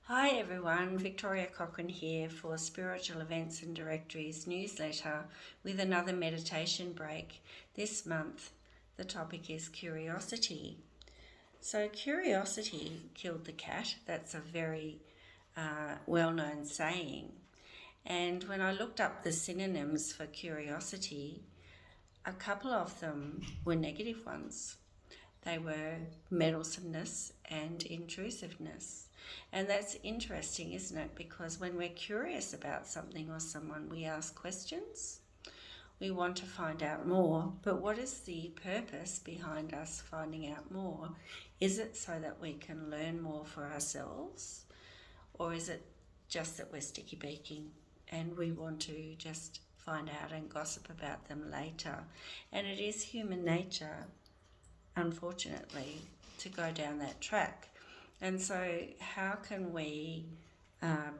Hi everyone, Victoria Cochrane here for Spiritual Events and Directories newsletter with another meditation break. This month the topic is curiosity. So curiosity killed the cat. That's a very well-known saying. And when I looked up the synonyms for curiosity, a couple of them were negative ones. They were meddlesomeness and intrusiveness. And that's interesting, isn't it? Because when we're curious about something or someone, we ask questions. We want to find out more. But what is the purpose behind us finding out more? Is it so that we can learn more for ourselves? Or is it just that we're sticky beaking and we want to just find out and gossip about them later? And it is human nature, unfortunately, to go down that track. And so how can we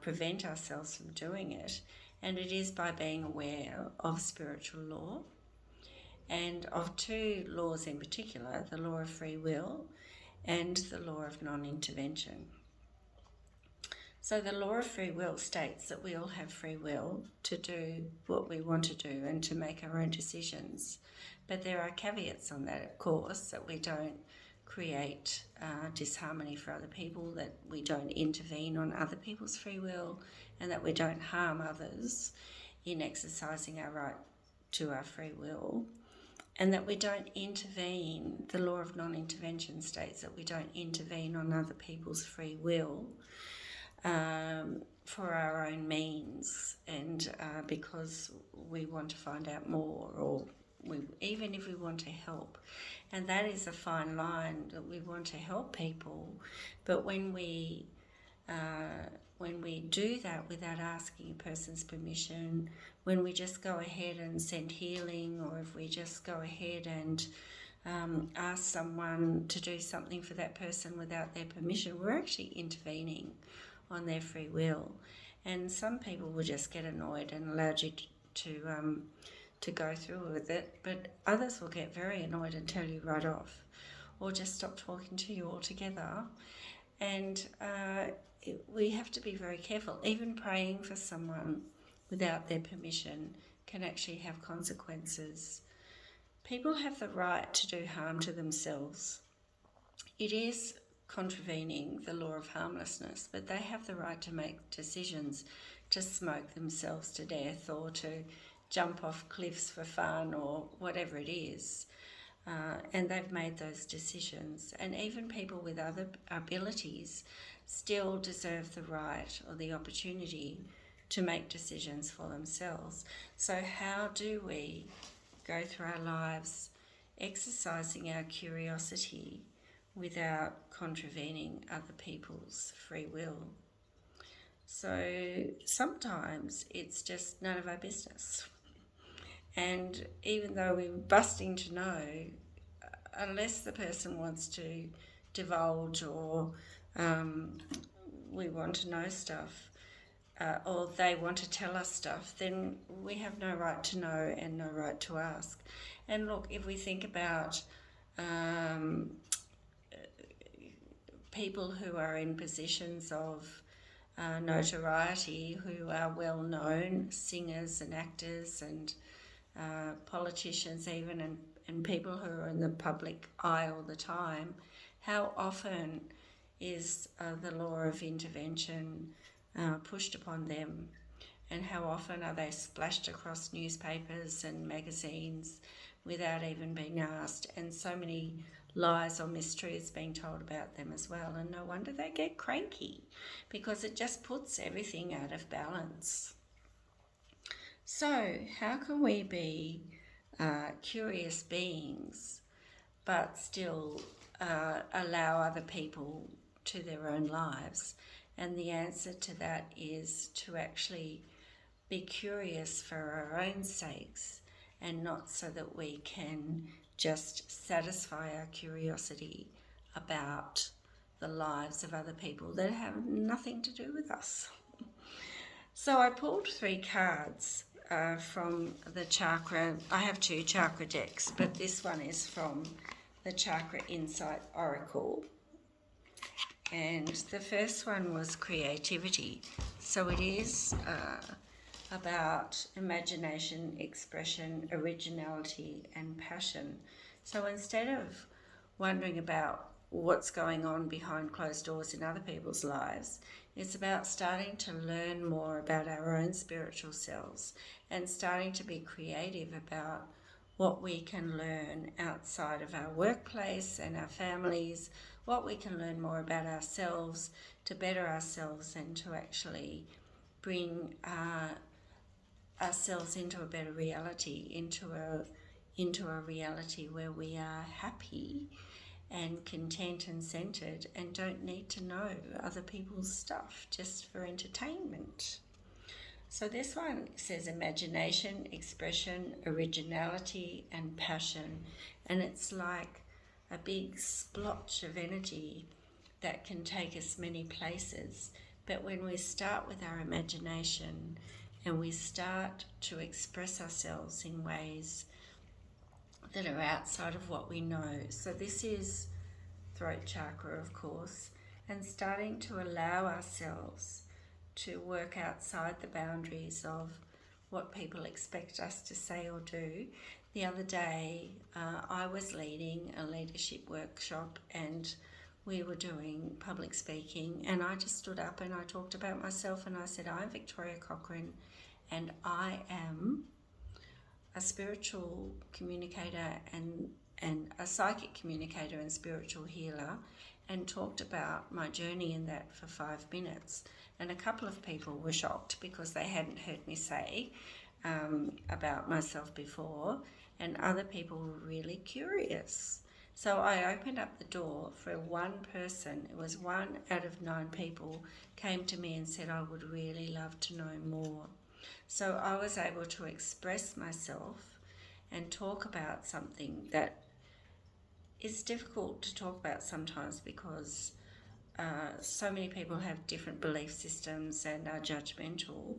prevent ourselves from doing it? And it is by being aware of spiritual law and of two laws in particular, the law of free will and the law of non-intervention. So the law of free will states that we all have free will to do what we want to do and to make our own decisions. But there are caveats on that, of course, that we don't create disharmony for other people, that we don't intervene on other people's free will, and that we don't harm others in exercising our right to our free will, and that we don't intervene. The law of non-intervention states that we don't intervene on other people's free will for our own means, and because we want to find out more, or even if we want to help. And that is a fine line, that we want to help people, but when we do that without asking a person's permission, when we just go ahead and send healing, or if we just go ahead and ask someone to do something for that person without their permission, we're actually intervening on their free will. And some people will just get annoyed and allow you to go through with it, but others will get very annoyed and tell you right off, or just stop talking to you altogether. And we have to be very careful. Even praying for someone without their permission can actually have consequences. People have the right to do harm to themselves. It is contravening the law of harmlessness, but they have the right to make decisions to smoke themselves to death, or to jump off cliffs for fun, or whatever it is. And they've made those decisions. And even people with other abilities still deserve the right or the opportunity to make decisions for themselves. So how do we go through our lives exercising our curiosity without contravening other people's free will? So sometimes it's just none of our business. And even though we're busting to know, unless the person wants to divulge, or we want to know stuff, or they want to tell us stuff, then we have no right to know and no right to ask. And look, if we think about people who are in positions of notoriety, who are well known, singers and actors and politicians even, and people who are in the public eye all the time, how often is the law of intervention pushed upon them, and how often are they splashed across newspapers and magazines without even being asked, and so many lies or mistruths being told about them as well. And no wonder they get cranky, because it just puts everything out of balance. So how can we be curious beings but still allow other people to their own lives? And the answer to that is to actually be curious for our own sakes, and not so that we can just satisfy our curiosity about the lives of other people that have nothing to do with us. So I pulled 3 cards from the chakra. I have 2 chakra decks, but this one is from the Chakra Insight Oracle. And the first one was creativity. So it is about imagination, expression, originality, and passion. So instead of wondering about what's going on behind closed doors in other people's lives, it's about starting to learn more about our own spiritual selves and starting to be creative about what we can learn outside of our workplace and our families, what we can learn more about ourselves to better ourselves and to actually bring ourselves into a better reality, into a reality where we are happy and content and centered and don't need to know other people's stuff just for entertainment. So this one says imagination, expression, originality, and passion. And it's like a big splotch of energy that can take us many places. But when we start with our imagination and we start to express ourselves in ways that are outside of what we know. So this is throat chakra, of course, and starting to allow ourselves to work outside the boundaries of what people expect us to say or do. The other day, I was leading a leadership workshop and we were doing public speaking, and I just stood up and I talked about myself and I said, I'm Victoria Cochrane and I am a spiritual communicator and a psychic communicator and spiritual healer, and talked about my journey in that for 5 minutes. And a couple of people were shocked because they hadn't heard me say about myself before, and other people were really curious. So I opened up the door for one person. It was 1 out of 9 people came to me and said, I would really love to know more. So I was able to express myself and talk about something that is difficult to talk about sometimes because so many people have different belief systems and are judgmental.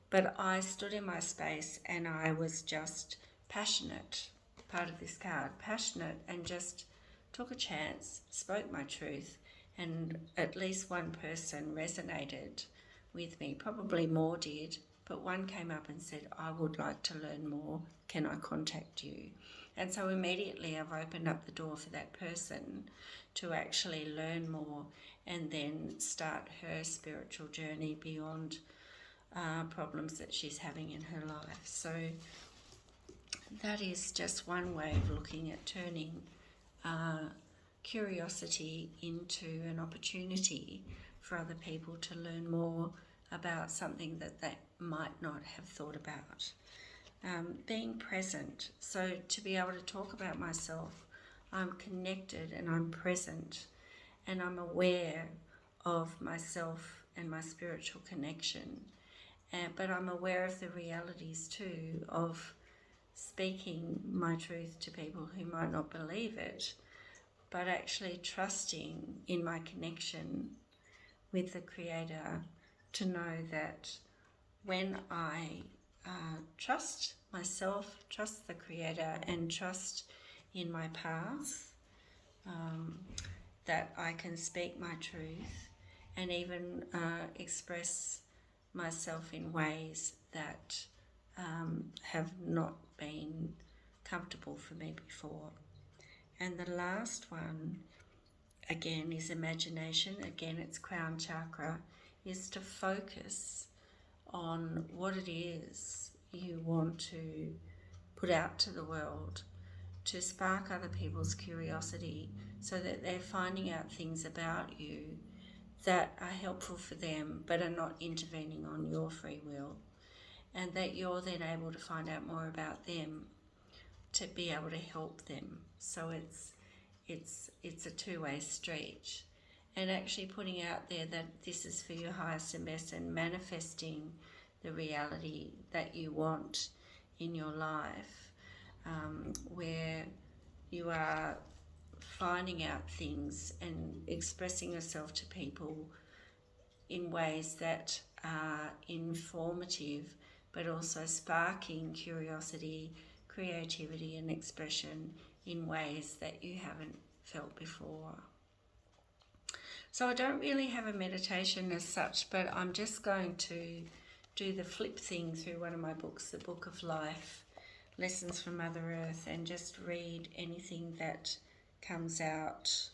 But I stood in my space and I was just passionate, part of this card, passionate, and just took a chance, spoke my truth, and at least one person resonated with me, probably more did, but one came up and said, I would like to learn more, can I contact you? And so immediately I've opened up the door for that person to actually learn more and then start her spiritual journey beyond problems that she's having in her life. So that is just one way of looking at turning curiosity into an opportunity for other people to learn more about something that they might not have thought about. Being present. So to be able to talk about myself, I'm connected and I'm present and I'm aware of myself and my spiritual connection. But I'm aware of the realities too of speaking my truth to people who might not believe it, but actually trusting in my connection with the Creator to know that when I trust myself, trust the Creator, and trust in my path, that I can speak my truth and even express myself in ways that have not been comfortable for me before. And the last one, again, is imagination. Again, it's crown chakra, is to focus on what it is you want to put out to the world, to spark other people's curiosity so that they're finding out things about you that are helpful for them but are not intervening on your free will, and that you're then able to find out more about them to be able to help them. So it's a two-way street, and actually putting out there that this is for your highest and best and manifesting the reality that you want in your life, where you are finding out things and expressing yourself to people in ways that are informative but also sparking curiosity, creativity and expression in ways that you haven't felt before. So I don't really have a meditation as such, but I'm just going to do the flip thing through one of my books, the Book of Life, Lessons from Mother Earth, and just read anything that comes out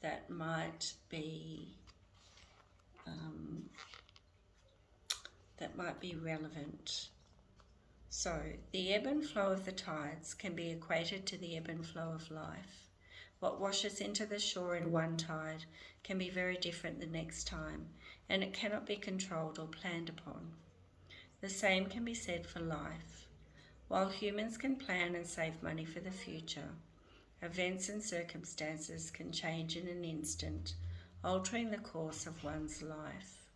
that might be relevant. So, the ebb and flow of the tides can be equated to the ebb and flow of life. What washes into the shore in one tide can be very different the next time, and it cannot be controlled or planned upon. The same can be said for life. While humans can plan and save money for the future, events and circumstances can change in an instant, altering the course of one's life.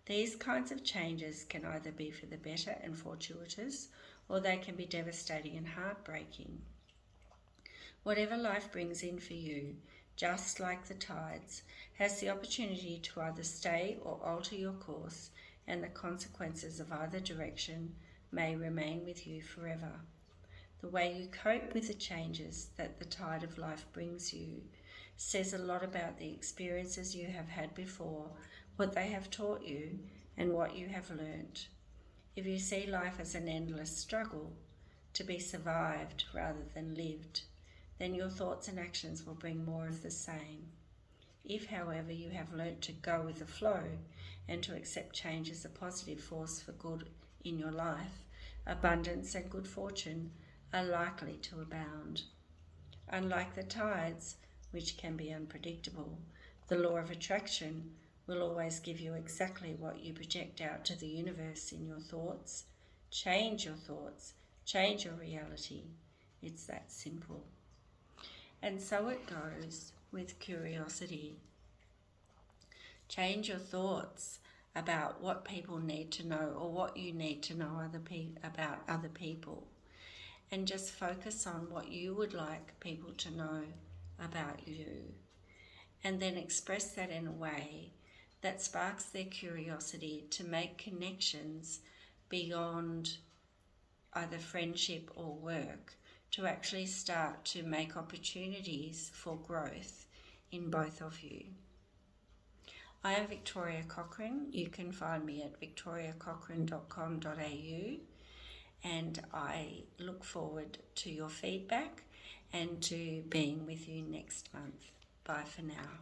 These kinds of changes can either be for the better and fortuitous, or they can be devastating and heartbreaking. Whatever life brings in for you, just like the tides, has the opportunity to either stay or alter your course, and the consequences of either direction may remain with you forever. The way you cope with the changes that the tide of life brings you says a lot about the experiences you have had before, what they have taught you, and what you have learnt. If you see life as an endless struggle, to be survived rather than lived, then your thoughts and actions will bring more of the same. If, however, you have learnt to go with the flow and to accept change as a positive force for good in your life, abundance and good fortune are likely to abound. Unlike the tides, which can be unpredictable, the law of attraction will always give you exactly what you project out to the universe in your thoughts. Change your thoughts, change your reality. It's that simple. And so it goes with curiosity. Change your thoughts about what people need to know or what you need to know about other people. And just focus on what you would like people to know about you. And then express that in a way that sparks their curiosity to make connections beyond either friendship or work, to actually start to make opportunities for growth in both of you. I am Victoria Cochrane. You can find me at victoriacochrane.com.au, and I look forward to your feedback and to being with you next month. Bye for now.